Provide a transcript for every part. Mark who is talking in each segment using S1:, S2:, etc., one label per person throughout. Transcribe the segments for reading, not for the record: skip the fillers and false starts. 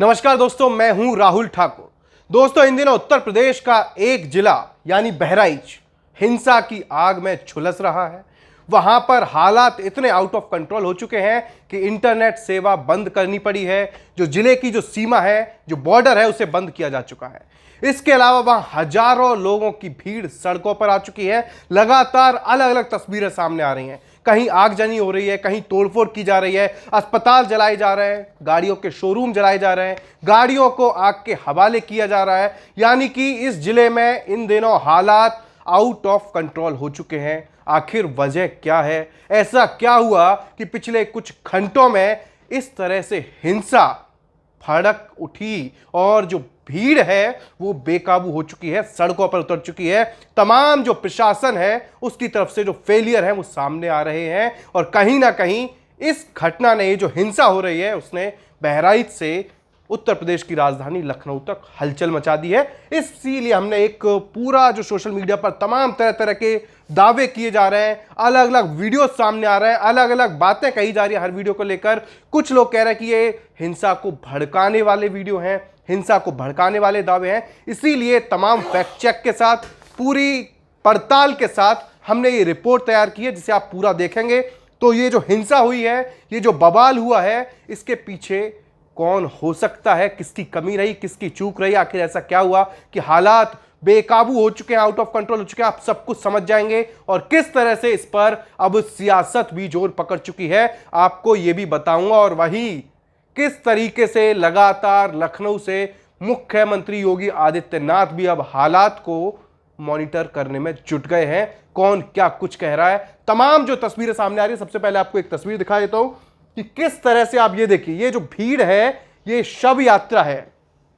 S1: नमस्कार दोस्तों, मैं हूं राहुल ठाकुर। दोस्तों, इन दिनों उत्तर प्रदेश का एक जिला यानी बहराइच हिंसा की आग में झुलस रहा है। वहां पर हालात इतने आउट ऑफ कंट्रोल हो चुके हैं कि इंटरनेट सेवा बंद करनी पड़ी है। जो जिले की जो सीमा है, जो बॉर्डर है, उसे बंद किया जा चुका है। इसके अलावा वहां हजारों लोगों की भीड़ सड़कों पर आ चुकी है। लगातार अलग अलग तस्वीरें सामने आ रही हैं। कहीं आगजनी हो रही है, कहीं तोड़फोड़ की जा रही है, अस्पताल जलाए जा रहे हैं, गाड़ियों के शोरूम जलाए जा रहे हैं, गाड़ियों को आग के हवाले किया जा रहा है। यानी कि इस जिले में इन दिनों हालात आउट ऑफ कंट्रोल हो चुके हैं। आखिर वजह क्या है? ऐसा क्या हुआ कि पिछले कुछ घंटों में इस तरह से हिंसा भड़क उठी और जो भीड़ है वो बेकाबू हो चुकी है, सड़कों पर उतर चुकी है। तमाम जो प्रशासन है उसकी तरफ से जो फेलियर है वो सामने आ रहे हैं और कहीं ना कहीं इस घटना ने, जो हिंसा हो रही है, उसने बहराइच से उत्तर प्रदेश की राजधानी लखनऊ तक हलचल मचा दी है। इसीलिए हमने एक पूरा जो सोशल मीडिया पर तमाम तरह तरह के दावे किए जा रहे हैं, अलग अलग वीडियो सामने आ रहे हैं, अलग अलग बातें कही जा रही है हर वीडियो को लेकर। कुछ लोग कह रहे हैं कि ये हिंसा को भड़काने वाले वीडियो हैं, हिंसा को भड़काने वाले दावे हैं। इसीलिए तमाम फैक्ट चेक के साथ, पूरी पड़ताल के साथ हमने ये रिपोर्ट तैयार की है, जिसे आप पूरा देखेंगे तो ये जो हिंसा हुई है, ये जो बवाल हुआ है, इसके पीछे कौन हो सकता है, किसकी कमी रही, किसकी चूक रही, आखिर ऐसा क्या हुआ कि हालात बेकाबू हो चुके हैं, आउट ऑफ कंट्रोल हो चुके हैं। आप सब कुछ समझ जाएंगे और किस तरह से इस पर अब सियासत भी जोर पकड़ चुकी है, आपको यह भी बताऊंगा। और वहीं किस तरीके से लगातार लखनऊ से मुख्यमंत्री योगी आदित्यनाथ भी अब हालात को मॉनिटर करने में जुट गए हैं। कौन क्या कुछ कह रहा है, तमाम जो तस्वीरें सामने आ रही है। सबसे पहले आपको एक तस्वीर दिखा देता हूं कि किस तरह से, आप ये देखिए, ये जो भीड़ है ये शव यात्रा है।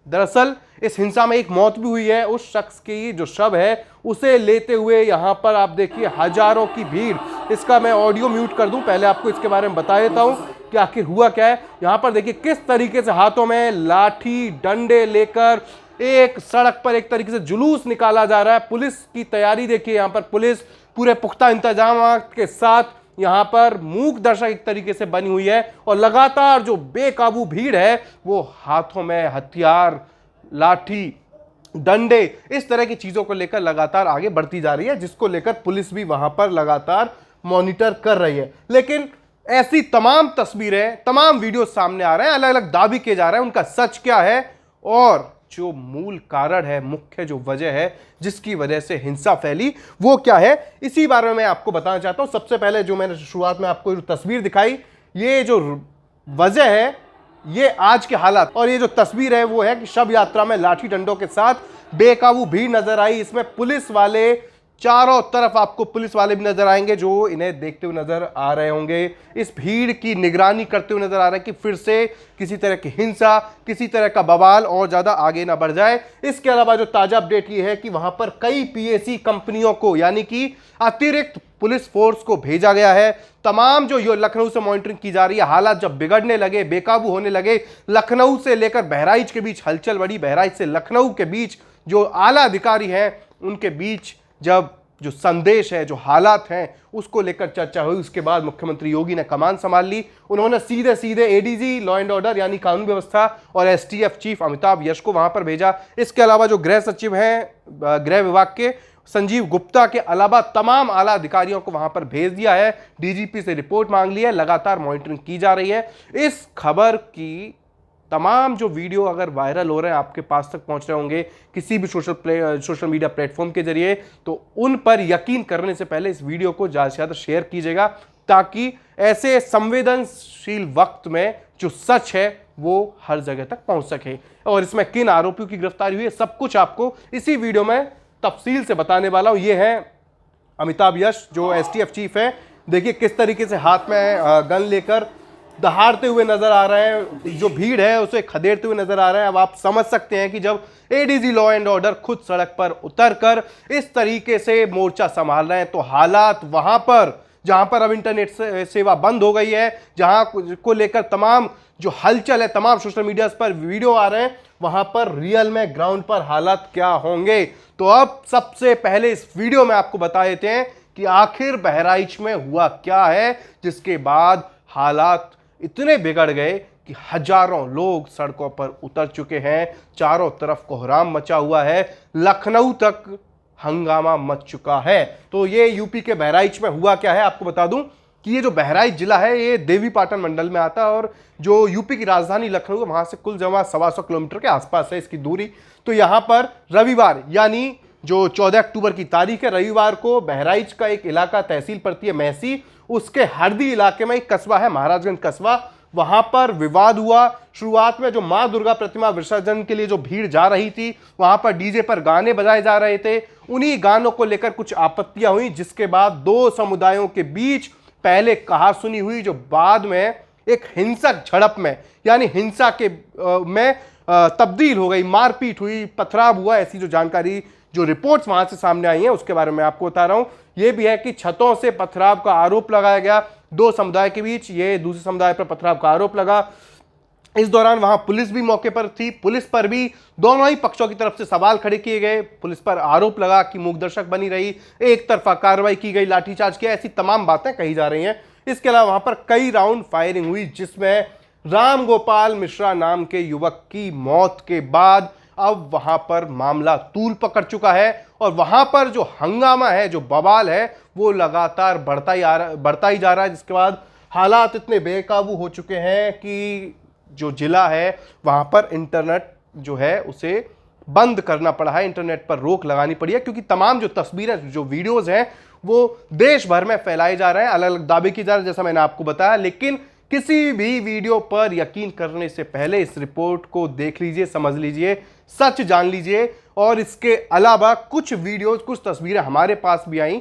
S1: दरअसल इस हिंसा में एक मौत भी हुई है। उस शख्स की जो शव है उसे लेते हुए यहां पर आप देखिए हजारों की भीड़। इसका मैं ऑडियो म्यूट कर दूं, पहले आपको इसके बारे में बता देता हूं कि आखिर हुआ क्या है। यहां पर देखिए किस तरीके से हाथों में लाठी डंडे लेकर एक सड़क पर एक तरीके से जुलूस निकाला जा रहा है। पुलिस की तैयारी देखिए, यहां पर पुलिस पूरे पुख्ता इंतजाम के साथ यहां पर मूक दर्शक एक तरीके से बनी हुई है और लगातार जो बेकाबू भीड़ है वो हाथों में हथियार, लाठी, डंडे, इस तरह की चीजों को लेकर लगातार आगे बढ़ती जा रही है, जिसको लेकर पुलिस भी वहां पर लगातार मॉनिटर कर रही है। लेकिन ऐसी तमाम तस्वीरें, तमाम वीडियो सामने आ रहे हैं, अलग अलग दावे किए जा रहे हैं। उनका सच क्या है और जो मूल कारण है, मुख्य जो वजह है जिसकी वजह से हिंसा फैली, वो क्या है, इसी बारे में मैं आपको बताना चाहता हूं। सबसे पहले जो मैंने शुरुआत में आपको जो तस्वीर दिखाई, ये जो वजह है, ये आज के हालात, और ये जो तस्वीर है वो है कि शव यात्रा में लाठी डंडों के साथ बेकाबू भीड़ नजर आई। इसमें पुलिस वाले, चारों तरफ आपको पुलिस वाले भी नजर आएंगे जो इन्हें देखते हुए नजर आ रहे होंगे, इस भीड़ की निगरानी करते हुए नजर आ रहे हैं कि फिर से किसी तरह की हिंसा, किसी तरह का बवाल और ज्यादा आगे ना बढ़ जाए। इसके अलावा जो ताजा अपडेट ये है कि वहां पर कई पीएसी कंपनियों को, यानी कि अतिरिक्त पुलिस फोर्स को भेजा गया है। तमाम जो लखनऊ से मॉनिटरिंग की जा रही है। हालात जब बिगड़ने लगे, बेकाबू होने लगे, लखनऊ से लेकर बहराइच के बीच हलचल बढ़ी, बहराइच से लखनऊ के बीच जो आला अधिकारी हैं उनके बीच जब जो संदेश है, जो हालात हैं, उसको लेकर चर्चा हुई, उसके बाद मुख्यमंत्री योगी ने कमान संभाल ली। उन्होंने सीधे सीधे एडीजी लॉ एंड ऑर्डर यानी कानून व्यवस्था और एसटीएफ चीफ अमिताभ यश को वहां पर भेजा। इसके अलावा जो गृह सचिव हैं गृह विभाग के, संजीव गुप्ता के अलावा तमाम आला अधिकारियों को वहां पर भेज दिया है। डीजीपी से रिपोर्ट मांग ली है, लगातार मॉनिटरिंग की जा रही है। इस खबर की तमाम जो वीडियो अगर वायरल हो रहे हैं, आपके पास तक पहुंच रहे होंगे किसी भी सोशल मीडिया प्लेटफॉर्म के जरिए, तो उन पर यकीन करने से पहले इस वीडियो को ज़्यादा से ज़्यादा शेयर कीजिएगा, ताकि ऐसे संवेदनशील वक्त में जो सच है वो हर जगह तक पहुंच सके। और इसमें किन आरोपियों की गिरफ्तारी हुई है, सब कुछ आपको इसी वीडियो में तफसील से बताने वाला हूं। ये है अमिताभ यश, जो एसटीएफ चीफ है। देखिए किस तरीके से हाथ में गन लेकर दहाड़ते हुए नजर आ रहे हैं, जो भीड़ है उसे खदेड़ते हुए नजर आ रहे हैं। अब आप समझ सकते हैं कि जब एडीजी लॉ एंड ऑर्डर खुद सड़क पर उतरकर इस तरीके से मोर्चा संभाल रहे हैं, तो हालात वहां पर, जहां पर अब इंटरनेट सेवा बंद हो गई है, जहां को लेकर तमाम जो हलचल है, तमाम सोशल मीडिया पर वीडियो आ रहे हैं, वहां पर रियल में ग्राउंड पर हालात क्या होंगे। तो अब सबसे पहले इस वीडियो में आपको बता देते हैं कि आखिर बहराइच में हुआ क्या है, जिसके बाद हालात इतने बिगड़ गए कि हजारों लोग सड़कों पर उतर चुके हैं, चारों तरफ कोहराम मचा हुआ है, लखनऊ तक हंगामा मच चुका है। तो ये यूपी के बहराइच में हुआ क्या है, आपको बता दूं कि ये जो बहराइच जिला है ये देवीपाटन मंडल में आता है और जो यूपी की राजधानी लखनऊ है वहां से कुल जमा 125 किलोमीटर के आसपास है इसकी दूरी। तो यहां पर रविवार यानी जो 14 अक्टूबर की तारीख है, रविवार को बहराइच का एक इलाका तहसील पड़ती है महसी, उसके हरदी इलाके में एक कस्बा है महाराजगंज कस्बा, वहां पर विवाद हुआ। शुरुआत में जो मां दुर्गा प्रतिमा विसर्जन के लिए जो भीड़ जा रही थी वहां पर डीजे पर गाने बजाए जा रहे थे, उन्हीं गानों को लेकर कुछ आपत्तियां हुई, जिसके बाद दो समुदायों के बीच पहले कहासुनी हुई जो बाद में एक हिंसक झड़प में यानी हिंसा के में तब्दील हो गई, मारपीट हुई, पथराव हुआ। ऐसी जो जानकारी जो रिपोर्ट्स वहां से सामने आई हैं उसके बारे में आपको बता रहा हूं। यह भी है कि छतों से पथराव का आरोप लगाया गया दो समुदाय के बीच, ये दूसरे समुदाय पर पथराव का आरोप लगा। इस दौरान वहां पुलिस भी मौके पर थी, पुलिस पर भी दोनों ही पक्षों की तरफ से सवाल खड़े किए गए, पुलिस पर आरोप लगा कि मूकदर्शक बनी रही, एक तरफा कार्रवाई की गई, लाठीचार्ज किया, ऐसी तमाम बातें कही जा रही हैं। इसके अलावा वहां पर कई राउंड फायरिंग हुई जिसमें राम गोपाल मिश्रा नाम के युवक की मौत के बाद अब वहां पर मामला तूल पकड़ चुका है और वहां पर जो हंगामा है, जो बवाल है, वो लगातार बढ़ता ही जा रहा है, जिसके बाद हालात इतने बेकाबू हो चुके हैं कि जो जिला है वहां पर इंटरनेट जो है उसे बंद करना पड़ा है, इंटरनेट पर रोक लगानी पड़ी है, क्योंकि तमाम जो तस्वीरें जो वीडियोस हैं वो देश भर में फैलाए जा रहे हैं, अलग अलग दावे किए जा रहे हैं जैसा मैंने आपको बताया। लेकिन किसी भी वीडियो पर यकीन करने से पहले इस रिपोर्ट को देख लीजिए, समझ लीजिए, सच जान लीजिए। और इसके अलावा कुछ वीडियोस, कुछ तस्वीरें हमारे पास भी आई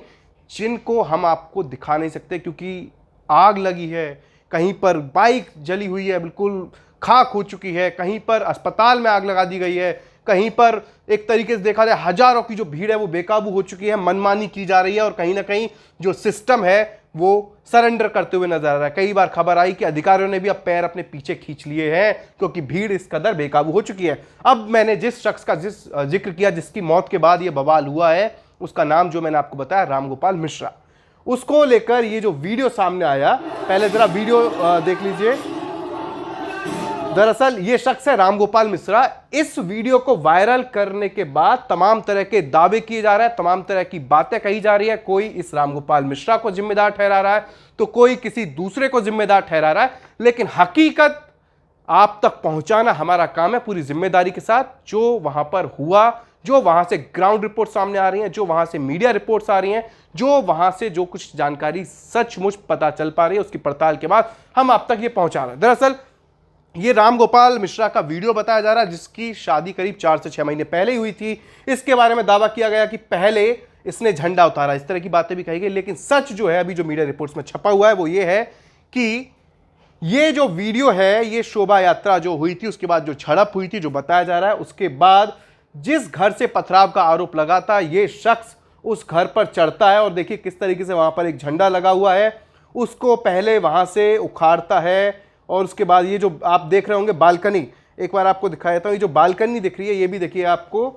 S1: जिनको हम आपको दिखा नहीं सकते क्योंकि आग लगी है, कहीं पर बाइक जली हुई है, बिल्कुल खाक हो चुकी है, कहीं पर अस्पताल में आग लगा दी गई है, कहीं पर एक तरीके से देखा जाए हजारों की जो भीड़ है वो बेकाबू हो चुकी है, मनमानी की जा रही है और कहीं ना कहीं जो सिस्टम है वो सरेंडर करते हुए नजर आ रहा है। कई बार खबर आई कि अधिकारियों ने भी अब पैर अपने पीछे खींच लिए हैं क्योंकि भीड़ इस कदर बेकाबू हो चुकी है। अब मैंने जिस शख्स का जिक्र किया जिसकी मौत के बाद ये बवाल हुआ है, उसका नाम जो मैंने आपको बताया रामगोपाल मिश्रा, उसको लेकर ये जो वीडियो सामने आया, पहले जरा वीडियो देख लीजिए। दरअसल ये शख्स है रामगोपाल मिश्रा। इस वीडियो को वायरल करने के बाद तमाम तरह के दावे किए जा रहे हैं, तमाम तरह की बातें कही जा रही है। कोई इस रामगोपाल मिश्रा को जिम्मेदार ठहरा रहा है तो कोई किसी दूसरे को जिम्मेदार ठहरा रहा है, लेकिन हकीकत आप तक पहुंचाना हमारा काम है पूरी जिम्मेदारी के साथ। जो वहां पर हुआ, जो वहां से ग्राउंड रिपोर्ट सामने आ रही हैं, जो वहां से मीडिया रिपोर्ट्स आ रही हैं, जो वहां से जो कुछ जानकारी सचमुच पता चल पा रही है, उसकी पड़ताल के बाद हम आप तक ये पहुंचा रहे हैं। दरअसल ये रामगोपाल मिश्रा का वीडियो बताया जा रहा है जिसकी शादी करीब 4 से 6 महीने पहले हुई थी। इसके बारे में दावा किया गया कि पहले इसने झंडा उतारा, इस तरह की बातें भी कही गई। लेकिन सच जो है अभी जो मीडिया रिपोर्ट्स में छपा हुआ है वो ये है कि ये जो वीडियो है ये शोभा यात्रा जो हुई थी उसके बाद जो झड़प हुई थी, जो बताया जा रहा है, उसके बाद जिस घर से पथराव का आरोप लगा था ये शख्स उस घर पर चढ़ता है और देखिए किस तरीके से वहां पर एक झंडा लगा हुआ है, उसको पहले वहां से उखाड़ता है और उसके बाद ये जो आप देख रहे होंगे बालकनी, एक बार आपको दिखा देता हूं, ये जो बालकनी दिख रही है ये भी देखिए आपको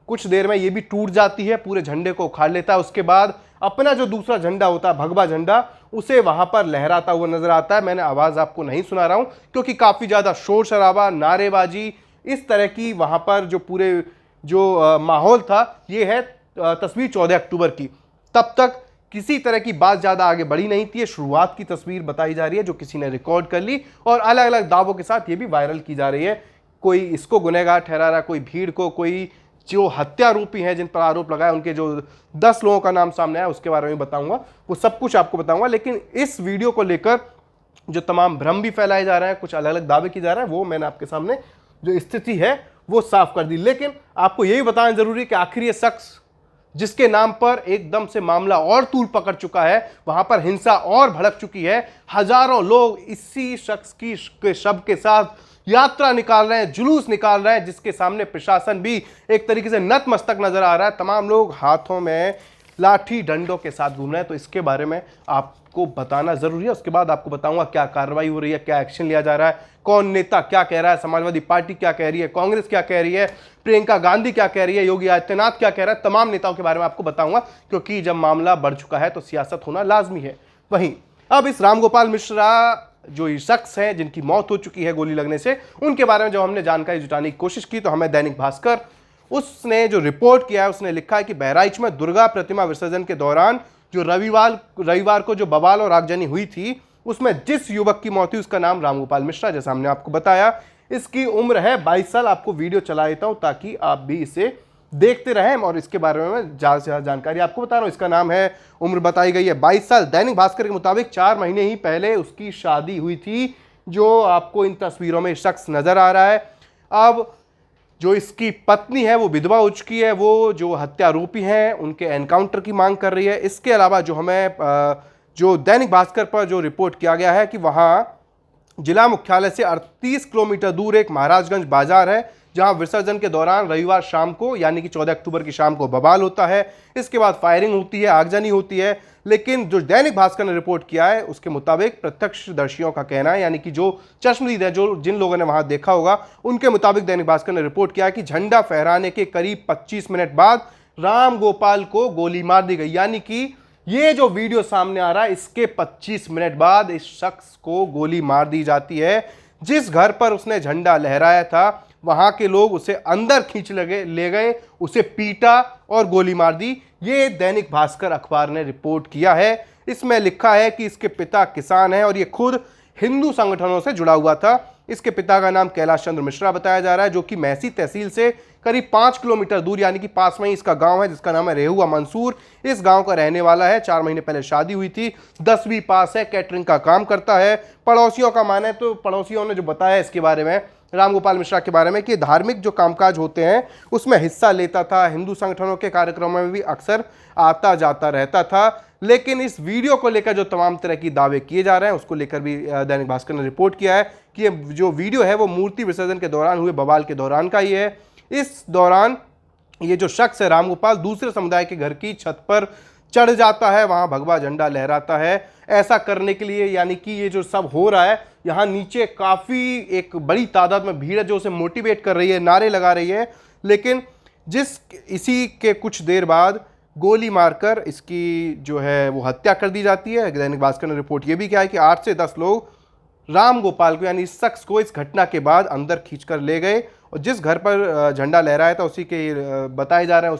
S1: कुछ देर में ये भी टूट जाती है, पूरे झंडे को उखाड़ लेता है। उसके बाद अपना जो दूसरा झंडा होता है भगवा झंडा, उसे वहां पर लहराता हुआ नजर आता है। मैंने आवाज आपको नहीं सुना रहा हूं क्योंकि काफी ज्यादा शोर शराबा, नारेबाजी, इस तरह की वहां पर जो पूरे जो माहौल था। ये है तस्वीर 14 अक्टूबर की। तब तक किसी तरह की बात ज्यादा आगे बढ़ी नहीं थी, शुरुआत की तस्वीर बताई जा रही है जो किसी ने रिकॉर्ड कर ली और अलग अलग दावों के साथ ये भी वायरल की जा रही है। कोई इसको गुनहगार ठहरा रहा है, कोई भीड़ को, कोई जो हत्यारोपी हैं जिन पर आरोप लगाया उनके जो 10 लोगों का नाम सामने आया उसके बारे में बताऊंगा, वो सब कुछ आपको बताऊंगा। लेकिन इस वीडियो को लेकर जो तमाम भ्रम भी फैलाए जा रहे हैं, कुछ अलग अलग दावे किए जा रहे हैं, वो मैंने आपके सामने जो स्थिति है वो साफ कर दी। लेकिन आपको यही बताना जरूरी है कि आखिर ये शख्स जिसके नाम पर एकदम से मामला और तूल पकड़ चुका है, वहां पर हिंसा और भड़क चुकी है, हजारों लोग इसी शख्स के शव के साथ यात्रा निकाल रहे हैं, जुलूस निकाल रहे हैं, जिसके सामने प्रशासन भी एक तरीके से नतमस्तक नजर आ रहा है। तमाम लोग हाथों में लाठी डंडों के साथ घूम रहे हैं। तो इसके बारे में आपको बताना जरूरी है। उसके बाद आपको बताऊंगा क्या कार्रवाई हो रही है, क्या एक्शन लिया जा रहा है, कौन नेता क्या कह रहा है, समाजवादी पार्टी क्या कह रही है, कांग्रेस क्या कह रही है, प्रियंका गांधी क्या कह रही है, योगी आदित्यनाथ क्या कह रहा है, तमाम नेताओं के बारे में आपको बताऊंगा क्योंकि जब मामला बढ़ चुका है तो सियासत होना लाजमी है। वहीं अब इस रामगोपाल मिश्रा जो शख्स हैं जिनकी मौत हो चुकी है गोली लगने से, उनके बारे में जब हमने जानकारी जुटाने की कोशिश की तो हमें दैनिक भास्कर उसने जो रिपोर्ट किया है उसने लिखा है कि बहराइच में दुर्गा प्रतिमा विसर्जन के दौरान जो रविवार को जो बवाल और आगजनी हुई थी उसमें जिस युवक की मौत हुई उसका नाम रामगोपाल मिश्रा, जैसा हमने आपको बताया। इसकी उम्र है 22 साल। आपको वीडियो चला देता हूं ताकि आप भी इसे देखते रहें और इसके बारे में ज़्यादा से ज़्यादा जानकारी आपको बता रहा हूं। इसका नाम है, उम्र बताई गई है 22 साल। दैनिक भास्कर के मुताबिक 4 महीने ही पहले उसकी शादी हुई थी, जो आपको इन तस्वीरों में शख्स नजर आ रहा है। अब जो इसकी पत्नी है वो विधवा हो चुकी है, वो जो हत्यारोपी हैं उनके एनकाउंटर की मांग कर रही है। इसके अलावा जो हमें जो दैनिक भास्कर पर जो रिपोर्ट किया गया है कि वहां जिला मुख्यालय से 38 किलोमीटर दूर एक महाराजगंज बाजार है जहां विसर्जन के दौरान रविवार शाम को यानी कि 14 अक्टूबर की शाम को बवाल होता है। इसके बाद फायरिंग होती है, आगजनी होती है। लेकिन जो दैनिक भास्कर ने रिपोर्ट किया है उसके मुताबिक प्रत्यक्षदर्शियों का कहना है, यानी कि जो चश्मदीद है, जो जिन लोगों ने वहां देखा होगा, उनके मुताबिक दैनिक भास्कर ने रिपोर्ट किया है कि झंडा फहराने के करीब 25 मिनट बाद राम गोपाल को गोली मार दी गई। यानी कि ये जो वीडियो सामने आ रहा है इसके 25 मिनट बाद इस शख्स को गोली मार दी जाती है। जिस घर पर उसने झंडा लहराया था वहां के लोग उसे अंदर खींच ले गए, उसे पीटा और गोली मार दी। ये दैनिक भास्कर अखबार ने रिपोर्ट किया है। इसमें लिखा है कि इसके पिता किसान हैं और ये खुद हिंदू संगठनों से जुड़ा हुआ था। इसके पिता का नाम कैलाश चंद्र मिश्रा बताया जा रहा है, जो कि मैसी तहसील से करीब 5 किलोमीटर दूर यानी कि पास में ही इसका गांव है जिसका नाम है रेहुआ मंसूर। इस गांव का रहने वाला है। 4 महीने पहले शादी हुई थी, 10वीं पास है, कैटरिंग का काम करता है। पड़ोसियों का माने तो पड़ोसियों ने जो बताया इसके बारे में, रामगोपाल मिश्रा के बारे में, कि धार्मिक जो कामकाज होते हैं उसमें हिस्सा लेता था, हिंदू संगठनों के कार्यक्रमों में भी अक्सर आता जाता रहता था। लेकिन इस वीडियो को लेकर जो तमाम तरह की दावे किए जा रहे हैं उसको लेकर भी दैनिक भास्कर ने रिपोर्ट किया है कि ये जो वीडियो है वो मूर्ति विसर्जन के दौरान हुए बवाल के दौरान का ही है। इस दौरान ये जो शख्स है रामगोपाल दूसरे समुदाय के घर की छत पर चढ़ जाता है, वहां भगवा झंडा लहराता है। ऐसा करने के लिए, यानी कि ये जो सब हो रहा है, यहाँ नीचे काफ़ी एक बड़ी तादाद में भीड़ है जो उसे मोटिवेट कर रही है, नारे लगा रही है। लेकिन इसी के कुछ देर बाद गोली मारकर इसकी जो है वो हत्या कर दी जाती है। दैनिक भास्कर ने रिपोर्ट ये भी किया है कि 8 से 10 लोग राम गोपाल को यानी इस शख्स को इस घटना के बाद अंदर खींचकर ले गए और जिस घर पर झंडा लहराया था उसी के बताए जा रहे हैं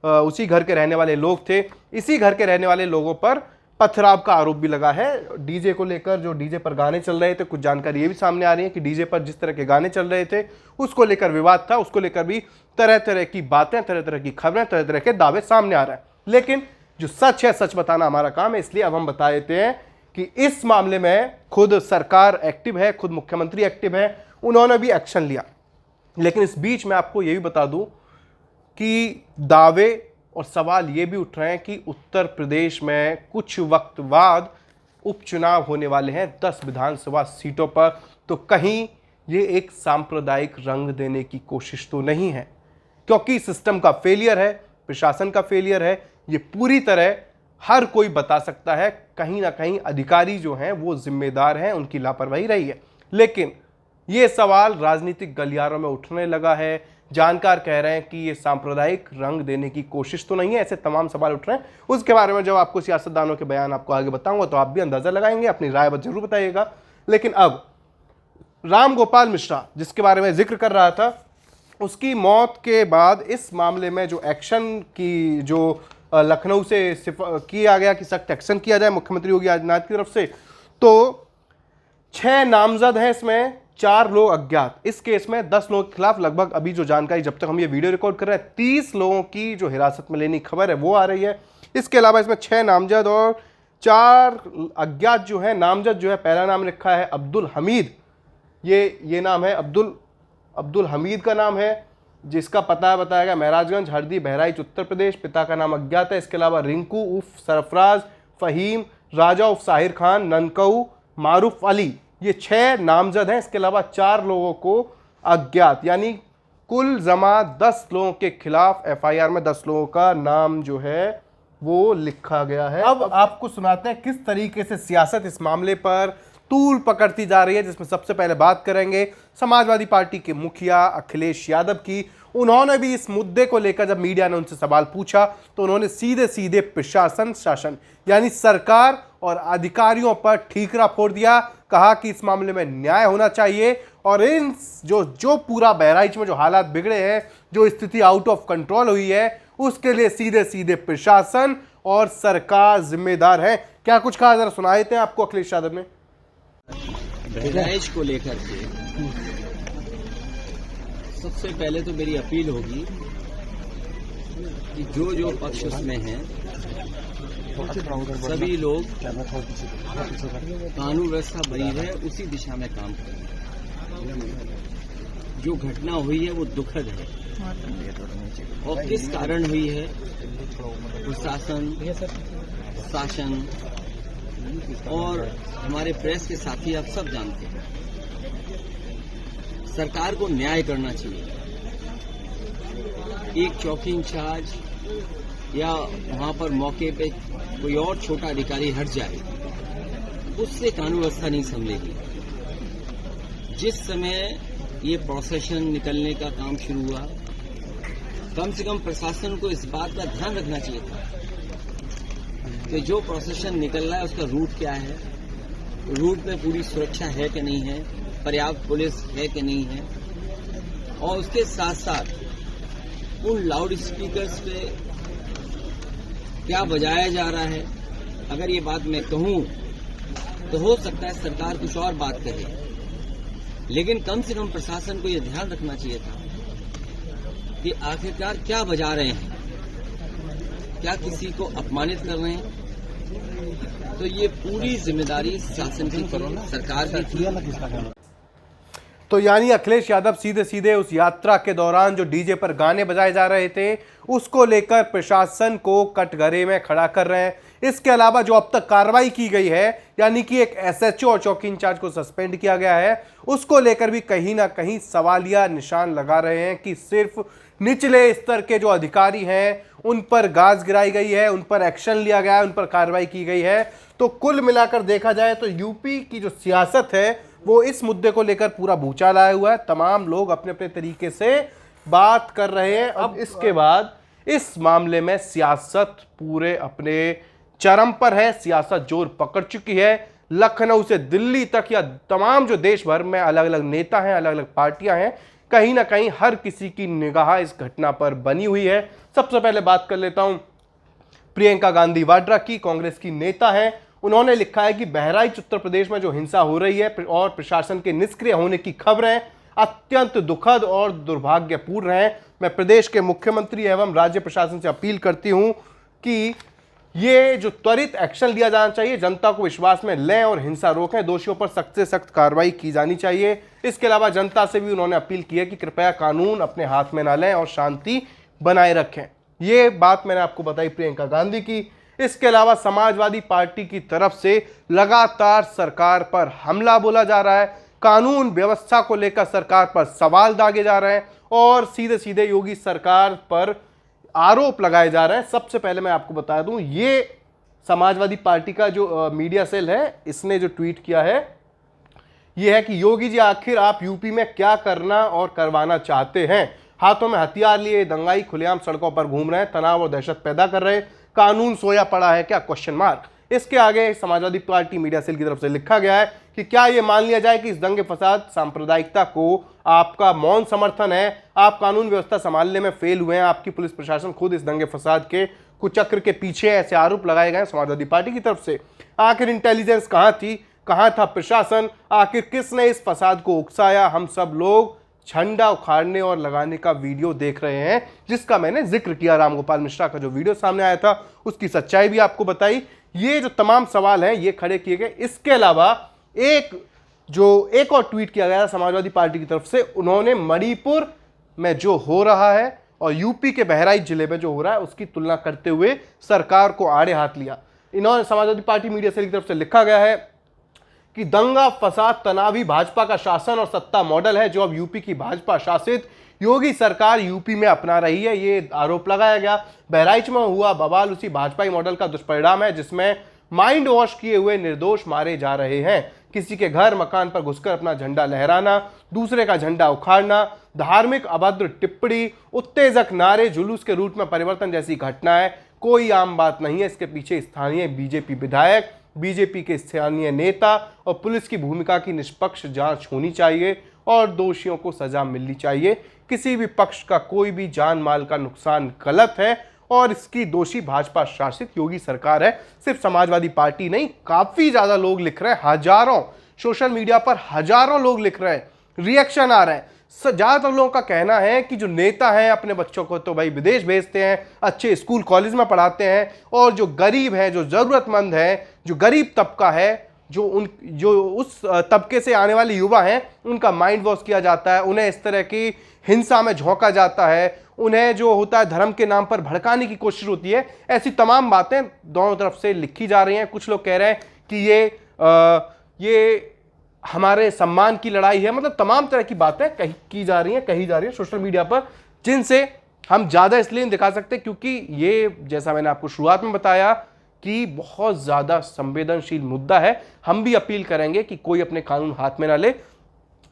S1: उसी घर के रहने वाले लोग थे। इसी घर के रहने वाले लोगों पर पथराव का आरोप भी लगा है। डीजे को लेकर, जो डीजे पर गाने चल रहे थे, कुछ जानकारी ये भी सामने आ रही है कि डीजे पर जिस तरह के गाने चल रहे थे उसको लेकर विवाद था, उसको लेकर भी तरह तरह की बातें, तरह तरह की खबरें, तरह तरह के दावे सामने आ रहे हैं। लेकिन जो सच है, सच बताना हमारा काम है, इसलिए अब हम बता देते हैं कि इस मामले में खुद सरकार एक्टिव है, खुद मुख्यमंत्री एक्टिव है, उन्होंने भी एक्शन लिया। लेकिन इस बीच में आपको यह भी बता दूं कि दावे और सवाल ये भी उठ रहे हैं कि उत्तर प्रदेश में कुछ वक्त बाद उपचुनाव होने वाले हैं 10 विधानसभा सीटों पर, तो कहीं ये एक सांप्रदायिक रंग देने की कोशिश तो नहीं है, क्योंकि सिस्टम का फेलियर है, प्रशासन का फेलियर है। ये पूरी तरह हर कोई बता सकता है, कहीं ना कहीं अधिकारी जो हैं वो जिम्मेदार हैं, उनकी लापरवाही रही है। लेकिन ये सवाल राजनीतिक गलियारों में उठने लगा है। जानकार कह रहे हैं कि ये सांप्रदायिक रंग देने की कोशिश तो नहीं है, ऐसे तमाम सवाल उठ रहे हैं। उसके बारे में जब आपको सियासतदानों के बयान आपको आगे बताऊंगा तो आप भी अंदाजा लगाएंगे, अपनी राय जरूर बताइएगा। लेकिन अब राम गोपाल मिश्रा जिसके बारे में जिक्र कर रहा था, उसकी मौत के बाद इस मामले में जो एक्शन की जो लखनऊ से किया गया कि सख्त एक्शन किया जाए मुख्यमंत्री योगी आदित्यनाथ की तरफ से, तो 6 नामजद हैं, इसमें 4 लोग अज्ञात। इस केस में 10 लोगों के खिलाफ लगभग अभी जो जानकारी, जब तक हम ये वीडियो रिकॉर्ड कर रहे हैं, 30 लोगों की जो हिरासत में लेने की खबर है वो आ रही है। इसके अलावा इसमें 6 नामजद और 4 अज्ञात जो है। नामजद जो है, पहला नाम लिखा है अब्दुल हमीद, ये नाम है अब्दुल हमीद का नाम है, जिसका पता बताया गया महराजगंज, हरदी, बहराइच, उत्तर प्रदेश। पिता का नाम अज्ञात है। इसके अलावा रिंकू उर्फ सरफराज, फहीम, राजा उर्फ साहिर खान, ननकऊ, मारूफ अली, ये 6 नामजद हैं। इसके अलावा 4 लोगों को अज्ञात, यानी कुल जमा 10 लोगों के खिलाफ एफआईआर में 10 लोगों का नाम जो है वो लिखा गया है। अब आपको सुनाते हैं किस तरीके से सियासत इस मामले पर तूल पकड़ती जा रही है, जिसमें सबसे पहले बात करेंगे समाजवादी पार्टी के मुखिया अखिलेश यादव की। उन्होंने भी इस मुद्दे को लेकर जब मीडिया ने उनसे सवाल पूछा तो उन्होंने सीधे सीधे प्रशासन, शासन यानी सरकार और अधिकारियों पर ठीकरा फोड़ दिया। कहा कि इस मामले में न्याय होना चाहिए और इन जो पूरा बहराइच में जो हालात बिगड़े हैं, जो स्थिति आउट ऑफ कंट्रोल हुई है, उसके लिए सीधे सीधे प्रशासन और सरकार जिम्मेदार है। क्या कुछ कहा, जरा सुनाए थे आपको अखिलेश यादव ने।
S2: बहराइच को लेकर के सबसे पहले तो मेरी अपील होगी कि जो पक्ष उसमें हैं सभी लोग कानून व्यवस्था बनी रहे उसी दिशा में काम करें। जो घटना हुई है वो दुखद है और किस कारण हुई है प्रशासन, शासन और हमारे प्रेस के साथी आप सब जानते हैं। सरकार को न्याय करना चाहिए। एक चौकी इंचार्ज या वहां पर मौके पे कोई और छोटा अधिकारी हट जाए, उससे कानून व्यवस्था नहीं संभलेगी। जिस समय ये प्रोसेशन निकलने का काम शुरू हुआ, कम से कम प्रशासन को इस बात का ध्यान रखना चाहिए था कि जो प्रोसेशन निकल रहा है उसका रूट क्या है, रूट में पूरी सुरक्षा है कि नहीं है, पर्याप्त पुलिस है कि नहीं है, और उसके साथ साथ उन लाउड स्पीकर्स पे क्या बजाया जा रहा है। अगर ये बात मैं कहूं तो हो सकता है सरकार कुछ और बात कहे, लेकिन कम से कम प्रशासन को यह ध्यान रखना चाहिए था कि आखिरकार क्या बजा रहे हैं, क्या किसी को अपमानित कर रहे हैं। तो ये पूरी जिम्मेदारी शासन की, सरकार की थी।
S1: तो यानी अखिलेश यादव सीधे सीधे उस यात्रा के दौरान जो डीजे पर गाने बजाए जा रहे थे उसको लेकर प्रशासन को कटघरे में खड़ा कर रहे हैं। इसके अलावा जो अब तक कार्रवाई की गई है, यानी कि एक एसएचओ और चौकी इंचार्ज को सस्पेंड किया गया है, उसको लेकर भी कहीं ना कहीं सवालिया निशान लगा रहे हैं कि सिर्फ निचले स्तर के जो अधिकारी हैं उन पर गाज गिराई गई है, उन पर एक्शन लिया गया है, उन पर कार्रवाई की गई है। तो कुल मिलाकर देखा जाए तो यूपी की जो सियासत है वो इस मुद्दे को लेकर पूरा भूचाल आया हुआ है। तमाम लोग अपने अपने तरीके से बात कर रहे हैं। अब इसके बाद इस मामले में सियासत पूरे अपने चरम पर है, सियासत जोर पकड़ चुकी है। लखनऊ से दिल्ली तक या तमाम जो देश भर में अलग अलग नेता हैं, अलग अलग पार्टियां हैं, कहीं ना कहीं हर किसी की निगाह इस घटना पर बनी हुई है। सबसे पहले बात कर लेता हूं प्रियंका गांधी वाड्रा की, कांग्रेस की नेता हैं। उन्होंने लिखा है कि बहराइच उत्तर प्रदेश में जो हिंसा हो रही है और प्रशासन के निष्क्रिय होने की खबरें अत्यंत दुखद और दुर्भाग्यपूर्ण हैं। मैं प्रदेश के मुख्यमंत्री एवं राज्य प्रशासन से अपील करती हूं कि ये जो त्वरित एक्शन लिया जाना चाहिए, जनता को विश्वास में लें और हिंसा रोकें, दोषियों पर सख्त से सख्त कार्रवाई की जानी चाहिए। इसके अलावा जनता से भी उन्होंने अपील की है कि कृपया कानून अपने हाथ में ना लें और शांति बनाए रखें। ये बात मैंने आपको बताई प्रियंका गांधी की। इसके अलावा समाजवादी पार्टी की तरफ से लगातार सरकार पर हमला बोला जा रहा है, कानून व्यवस्था को लेकर सरकार पर सवाल दागे जा रहे हैं और सीधे सीधे योगी सरकार पर आरोप लगाए जा रहे हैं। सबसे पहले मैं आपको बता दूं, ये समाजवादी पार्टी का जो मीडिया सेल है, इसने जो ट्वीट किया है ये है कि योगी जी आखिर आप यूपी में क्या करना और करवाना चाहते हैं। हाथों में हथियार लिए दंगाई खुलेआम सड़कों पर घूम रहे हैं, तनाव और दहशत पैदा कर रहे हैं, कानून सोया पड़ा है क्या, क्वेश्चन मार्क। इसके आगे समाजवादी पार्टी मीडिया सेल की तरफ से लिखा गया है कि क्या यह मान लिया जाए कि इस दंगे फसाद सांप्रदायिकता को आपका मौन समर्थन है, आप कानून व्यवस्था संभालने में फेल हुए हैं, आपकी पुलिस प्रशासन खुद इस दंगे फसाद के कुचक्र के पीछे, ऐसे आरोप लगाए गए समाजवादी पार्टी की तरफ से। आखिर इंटेलिजेंस कहां थी, कहां था प्रशासन, आखिर किसने इस फसाद को उकसाया। हम सब लोग झंडा उखाड़ने और लगाने का वीडियो देख रहे हैं, जिसका मैंने जिक्र किया। रामगोपाल मिश्रा का जो वीडियो सामने आया था उसकी सच्चाई भी आपको बताई। ये जो तमाम सवाल हैं ये खड़े किए गए। इसके अलावा एक और ट्वीट किया गया समाजवादी पार्टी की तरफ से। उन्होंने मणिपुर में जो हो रहा है और यूपी के बहराइच जिले में जो हो रहा है उसकी तुलना करते हुए सरकार को आड़े हाथ लिया। इन्होंने समाजवादी पार्टी मीडिया सेल की तरफ से लिखा गया है कि दंगा फसाद तनावी भाजपा का शासन और सत्ता मॉडल है जो अब यूपी की भाजपा शासित योगी सरकार यूपी में अपना रही है। ये आरोप लगाया गया। बहराइच में हुआ बवाल उसी भाजपाई मॉडल का दुष्परिणाम है जिसमें माइंड वॉश किए हुए निर्दोष मारे जा रहे हैं। किसी के घर मकान पर घुसकर अपना झंडा लहराना, दूसरे का झंडा उखाड़ना, धार्मिक अभद्र टिप्पणी, उत्तेजक नारे, जुलूस के रूट में परिवर्तन जैसी घटनाएं कोई आम बात नहीं है। इसके पीछे स्थानीय बीजेपी विधायक बीजेपी के स्थानीय नेता और पुलिस की भूमिका की निष्पक्ष जांच होनी चाहिए और दोषियों को सजा मिलनी चाहिए। किसी भी पक्ष का कोई भी जान माल का नुकसान गलत है और इसकी दोषी भाजपा शासित योगी सरकार है। सिर्फ समाजवादी पार्टी नहीं, काफी ज्यादा लोग लिख रहे हैं, हजारों, सोशल मीडिया पर हजारों लोग लिख रहे हैं, रिएक्शन आ रहा है। ज्यादातर लोगों का कहना है कि जो नेता हैं अपने बच्चों को तो भाई विदेश भेजते हैं, अच्छे स्कूल कॉलेज में पढ़ाते हैं, और जो गरीब है, जो जरूरतमंद है, जो गरीब तबका है, जो उस तबके से आने वाले युवा हैं, उनका माइंड वॉश किया जाता है, उन्हें इस तरह की हिंसा में झोंका जाता है, उन्हें जो होता है धर्म के नाम पर भड़काने की कोशिश होती है। ऐसी तमाम बातें दोनों तरफ से लिखी जा रही हैं। कुछ लोग कह रहे हैं कि ये हमारे सम्मान की लड़ाई है, मतलब तमाम तरह की बातें कही जा रही हैं सोशल मीडिया पर, जिनसे हम ज़्यादा इसलिए नहीं दिखा सकते क्योंकि ये, जैसा मैंने आपको शुरुआत में बताया, कि बहुत ज़्यादा संवेदनशील मुद्दा है। हम भी अपील करेंगे कि कोई अपने कानून हाथ में ना ले,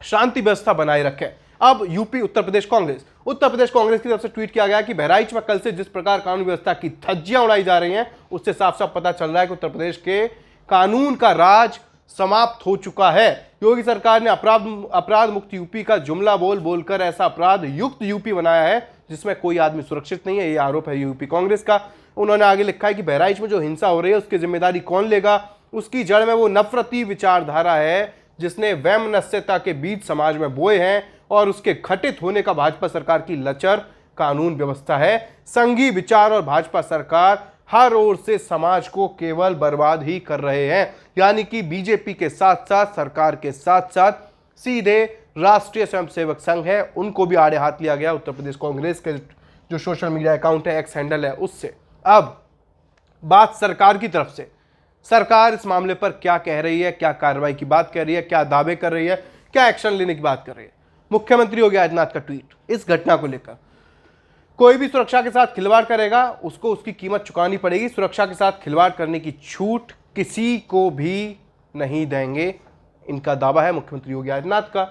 S1: शांति व्यवस्था बनाए रखे। अब यूपी उत्तर प्रदेश कांग्रेस की तरफ से ट्वीट किया गया कि बहराइच में कल से जिस प्रकार कानून व्यवस्था की धज्जियां उड़ाई जा रही हैं, उससे साफ साफ पता चल रहा है कि उत्तर प्रदेश के कानून का राज समाप्त हो चुका है। योगी सरकार ने अपराध मुक्त यूपी का जुमला बोलकर ऐसा अपराध युक्त यूपी बनाया है जिसमें कोई आदमी सुरक्षित नहीं है। ये आरोप है यूपी कांग्रेस का। उन्होंने आगे लिखा है कि बहराइच में जो हिंसा हो रही है उसकी जिम्मेदारी कौन लेगा? उसकी जड़ में वो नफरती विचारधारा है जिसने वैमनस्यता के बीज समाज में बोए हैं, और उसके घटित होने का भाजपा सरकार की लचर कानून व्यवस्था है। संघी विचार और भाजपा सरकार हर ओर से समाज को केवल बर्बाद ही कर रहे हैं। यानी कि बीजेपी के साथ साथ, सरकार के साथ साथ सीधे राष्ट्रीय स्वयंसेवक संघ है, उनको भी आड़े हाथ लिया गया। उत्तर प्रदेश कांग्रेस के जो सोशल मीडिया अकाउंट है, एक्स हैंडल है, उससे। अब बात सरकार की तरफ से, सरकार इस मामले पर क्या कह रही है, क्या कार्रवाई की बात कर रही है, क्या दावे कर रही है, क्या एक्शन लेने की बात कर रही है। मुख्यमंत्री योगी आदित्यनाथ का ट्वीट इस घटना को लेकर, कोई भी सुरक्षा के साथ खिलवाड़ करेगा उसको उसकी कीमत चुकानी पड़ेगी। सुरक्षा के साथ खिलवाड़ करने की छूट किसी को भी नहीं देंगे, इनका दावा है मुख्यमंत्री योगी आदित्यनाथ का।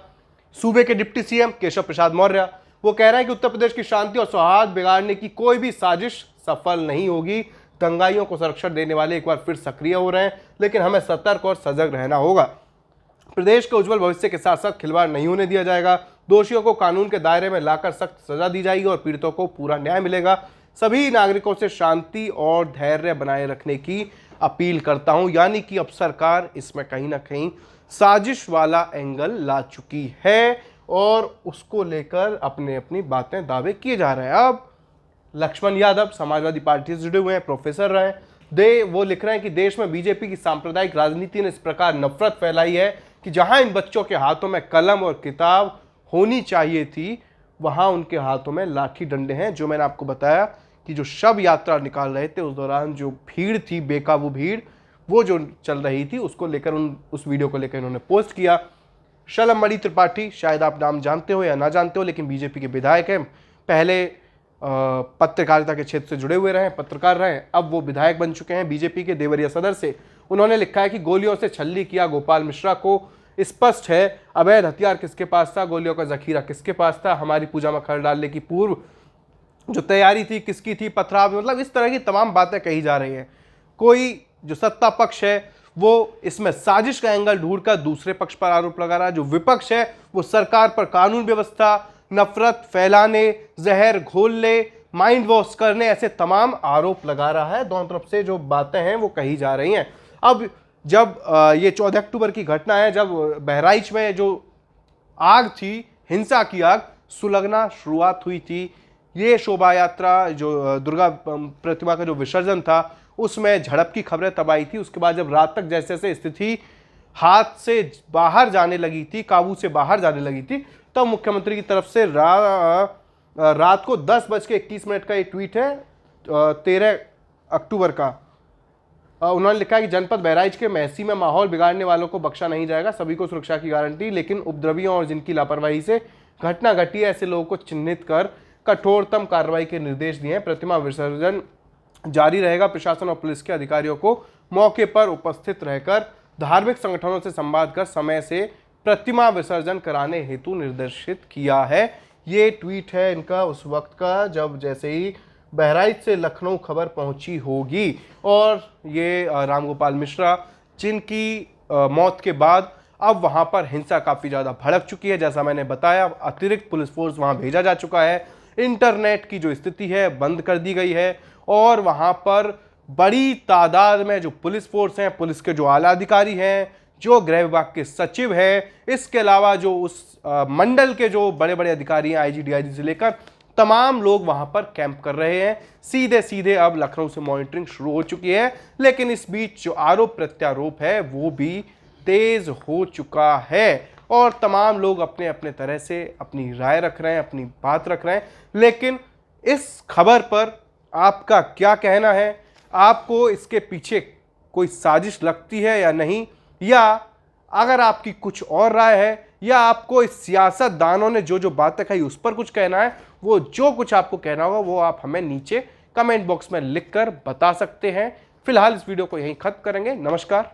S1: सूबे के डिप्टी सीएम केशव प्रसाद मौर्य, वो कह रहे हैं कि उत्तर प्रदेश की शांति और सौहार्द बिगाड़ने की कोई भी साजिश सफल नहीं होगी। दंगाइयों को संरक्षण देने वाले एक बार फिर सक्रिय हो रहे हैं, लेकिन हमें सतर्क और सजग रहना होगा। प्रदेश के उज्जवल भविष्य के साथ साथ खिलवाड़ नहीं होने दिया जाएगा। दोषियों को कानून के दायरे में लाकर सख्त सजा दी जाएगी और पीड़ितों को पूरा न्याय मिलेगा। सभी नागरिकों से शांति और धैर्य बनाए रखने की अपील करता हूं। यानी कि अब सरकार इसमें कहीं ना कहीं साजिश वाला एंगल ला चुकी है और उसको लेकर अपनी बातें, दावे किए जा रहे हैं। अब लक्ष्मण यादव समाजवादी पार्टी से जुड़े हुए हैं, प्रोफेसर रहे, वो लिख रहे हैं कि देश में बीजेपी की सांप्रदायिक राजनीति ने इस प्रकार नफरत फैलाई है कि जहां इन बच्चों के हाथों में कलम और किताब होनी चाहिए थी, वहां उनके हाथों में लाठी डंडे हैं। जो मैंने आपको बताया कि जो शव यात्रा निकाल रहे थे, उस दौरान जो भीड़ थी, बेकाबू भीड़, वो जो चल रही थी, उसको लेकर उस वीडियो को लेकर इन्होंने पोस्ट किया। शलमणि त्रिपाठी, शायद आप नाम जानते हो या ना जानते हो, लेकिन बीजेपी के विधायक हैं। पहले पत्रकारिता के क्षेत्र से जुड़े हुए रहे, पत्रकार रहे, अब वो विधायक बन चुके हैं बीजेपी के देवरिया सदर से। उन्होंने लिखा है कि गोलियों से छल्ली किया गोपाल मिश्रा को स्पष्ट है अवैध हथियार किसके पास था, गोलियों का जखीरा किसके पास था, हमारी पूजा में खर डालने की पूर्व जो तैयारी थी किसकी थी, पथराव, मतलब इस तरह की तमाम बातें कही जा रही हैं। कोई जो सत्ता पक्ष है वो इसमें साजिश का एंगल ढूंढकर दूसरे पक्ष पर आरोप लगा रहा है। जो विपक्ष है वो सरकार पर कानून व्यवस्था, नफरत फैलाने, जहर घोलने, माइंड वॉश करने, ऐसे तमाम आरोप लगा रहा है। दोनों तरफ से जो बातें हैं वो कही जा रही हैं। अब जब ये 14 अक्टूबर की घटना है, जब बहराइच में जो आग थी, हिंसा की आग सुलगना शुरुआत हुई थी, ये शोभा यात्रा जो दुर्गा प्रतिमा का जो विसर्जन था, उसमें झड़प की खबरें तब आई थी। उसके बाद जब रात तक जैसे जैसे स्थिति हाथ से बाहर जाने लगी थी, काबू से बाहर जाने लगी थी, तब मुख्यमंत्री की तरफ से रात को 10:21 का एक ट्वीट है 13 अक्टूबर का। उन्होंने लिखा है कि जनपद बहराइच के महसी में माहौल बिगाड़ने वालों को बख्शा नहीं जाएगा, सभी को सुरक्षा की गारंटी, लेकिन उपद्रवियों और जिनकी लापरवाही से घटना घटी है ऐसे लोगों को चिन्हित कर कठोरतम कार्रवाई के निर्देश दिए हैं। प्रतिमा विसर्जन जारी रहेगा। प्रशासन और पुलिस के अधिकारियों को मौके पर उपस्थित रहकर धार्मिक संगठनों से संवाद कर समय से प्रतिमा विसर्जन कराने हेतु निर्देशित किया है। ये ट्वीट है इनका उस वक्त का जब जैसे ही बहराइच से लखनऊ खबर पहुंची होगी, और ये रामगोपाल मिश्रा जिनकी मौत के बाद अब वहां पर हिंसा काफी ज्यादा भड़क चुकी है। जैसा मैंने बताया, अतिरिक्त पुलिस फोर्स वहां भेजा जा चुका है, इंटरनेट की जो स्थिति है बंद कर दी गई है और वहां पर बड़ी तादाद में जो पुलिस फोर्स हैं, पुलिस के जो आला अधिकारी हैं, जो गृह विभाग के सचिव हैं, इसके अलावा जो उस मंडल के जो बड़े बड़े अधिकारी हैं, आईजी डीआईजी से लेकर तमाम लोग वहां पर कैंप कर रहे हैं। सीधे सीधे अब लखनऊ से मॉनिटरिंग शुरू हो चुकी है, लेकिन इस बीच जो आरोप प्रत्यारोप है वो भी तेज हो चुका है और तमाम लोग अपने अपने तरह से अपनी राय रख रहे हैं, अपनी बात रख रहे हैं। लेकिन इस खबर पर आपका क्या कहना है? आपको इसके पीछे कोई साजिश लगती है या नहीं, या अगर आपकी कुछ और राय है, या आपको इस सियासतदानों ने जो जो बातें कही उस पर कुछ कहना है, वो जो कुछ आपको कहना होगा वो आप हमें नीचे कमेंट बॉक्स में लिखकर बता सकते हैं। फिलहाल इस वीडियो को यहीं खत्म करेंगे। नमस्कार।